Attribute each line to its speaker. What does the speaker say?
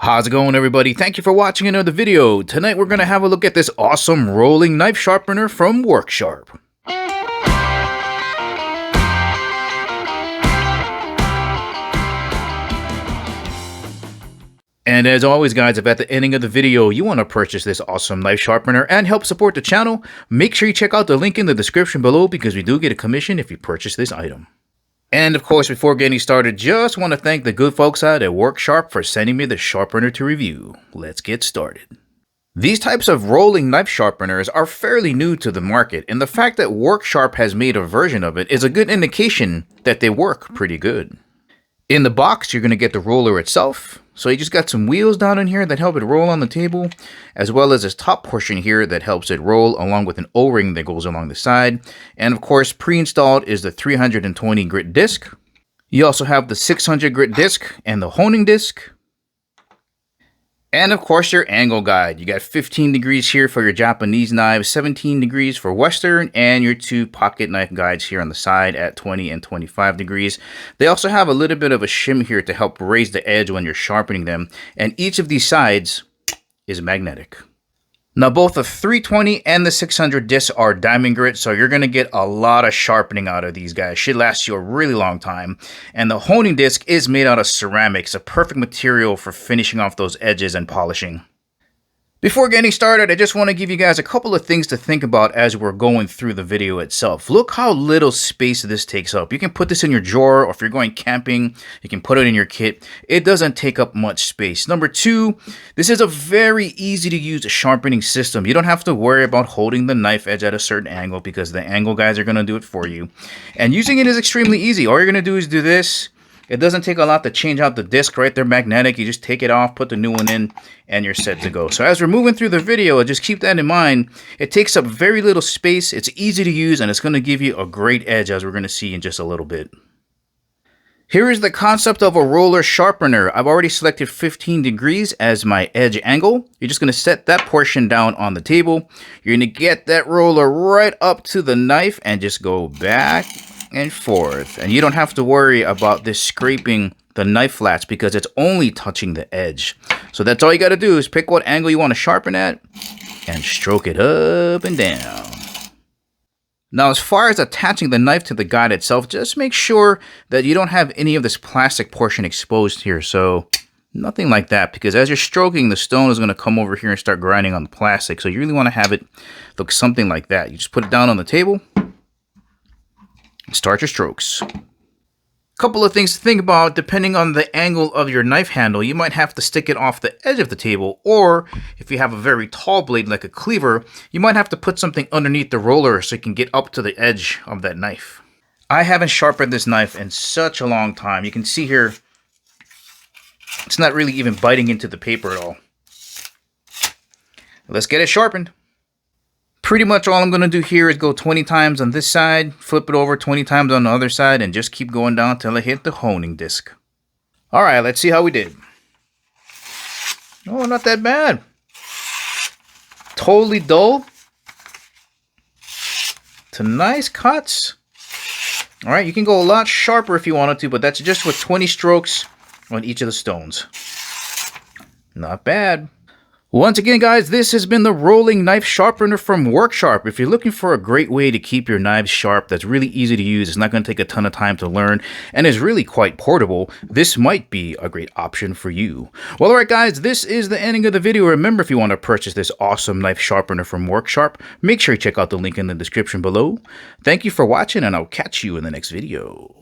Speaker 1: How's it going, everybody? Thank you for watching another video. Tonight we're going to have a look at this awesome rolling knife sharpener from Worksharp. And as always, guys, if at the ending of the video you want to purchase this awesome knife sharpener and help support the channel, make sure you check out the link in the description below because we do get a commission if you purchase this item. And of course, before getting started, just want to thank the good folks out at Worksharp for sending me the sharpener to review. Let's get started. These types of rolling knife sharpeners are fairly new to the market, and the fact that Worksharp has made a version of it is a good indication that they work pretty good. In the box, you're going to get the roller itself. So you just got some wheels down in here that help it roll on the table, as well as this top portion here that helps it roll along with an O-ring that goes along the side. And of course, pre-installed is the 320 grit disc. You also have the 600 grit disc and the honing disc. And of course, your angle guide. You got 15 degrees here for your Japanese knives, 17 degrees for Western, and your two pocket knife guides here on the side at 20 and 25 degrees. They also have a little bit of a shim here to help raise the edge when you're sharpening them. And each of these sides is magnetic. Now, both the 320 and the 600 discs are diamond grit, so you're going to get a lot of sharpening out of these guys. Should last you a really long time. And the honing disc is made out of ceramics, a perfect material for finishing off those edges and polishing. Before getting started, I just want to give you guys a couple of things to think about as we're going through the video itself. Look how little space this takes up. You can put this in your drawer, or if you're going camping, you can put it in your kit. It doesn't take up much space. Number two, this is a very easy to use sharpening system. You don't have to worry about holding the knife edge at a certain angle because the angle guys are going to do it for you. And using it is extremely easy. All you're going to do is do this. It doesn't take a lot to change out the disc, right? They're magnetic. You just take it off, put the new one in, and you're set to go. So as we're moving through the video, just keep that in mind. It takes up very little space. It's easy to use, and it's going to give you a great edge, as we're going to see in just a little bit. Here is the concept of a roller sharpener. I've already selected 15 degrees as my edge angle. You're just going to set that portion down on the table. You're going to get that roller right up to the knife and just go back and forth, and you don't have to worry about this scraping the knife flats because it's only touching the edge. So that's all you got to do is pick what angle you want to sharpen at and stroke it up and down. Now, as far as attaching the knife to the guide itself, just make sure that you don't have any of this plastic portion exposed here. So nothing like that, because as you're stroking, the stone is going to come over here and start grinding on the plastic. So you really want to have it look something like that. You just put it down on the table. Start your strokes. Couple of things to think about. Depending on the angle of your knife handle, you might have to stick it off the edge of the table, or if you have a very tall blade like a cleaver, you might have to put something underneath the roller so you can get up to the edge of that knife. I haven't sharpened this knife in such a long time. You can see here, it's not really even biting into the paper at all. Let's get it sharpened. Pretty much all I'm going to do here is go 20 times on this side, flip it over 20 times on the other side, and just keep going down till I hit the honing disc. Alright, let's see how we did. Oh, not that bad. Totally dull to nice cuts. Alright, you can go a lot sharper if you wanted to, but that's just with 20 strokes on each of the stones. Not bad. Once again, guys, this has been the rolling knife sharpener from Worksharp. If you're looking for a great way to keep your knives sharp that's really easy to use, it's not going to take a ton of time to learn, and is really quite portable, this might be a great option for you. Well, alright guys, this is the ending of the video. Remember, if you want to purchase this awesome knife sharpener from Worksharp, make sure you check out the link in the description below. Thank you for watching, and I'll catch you in the next video.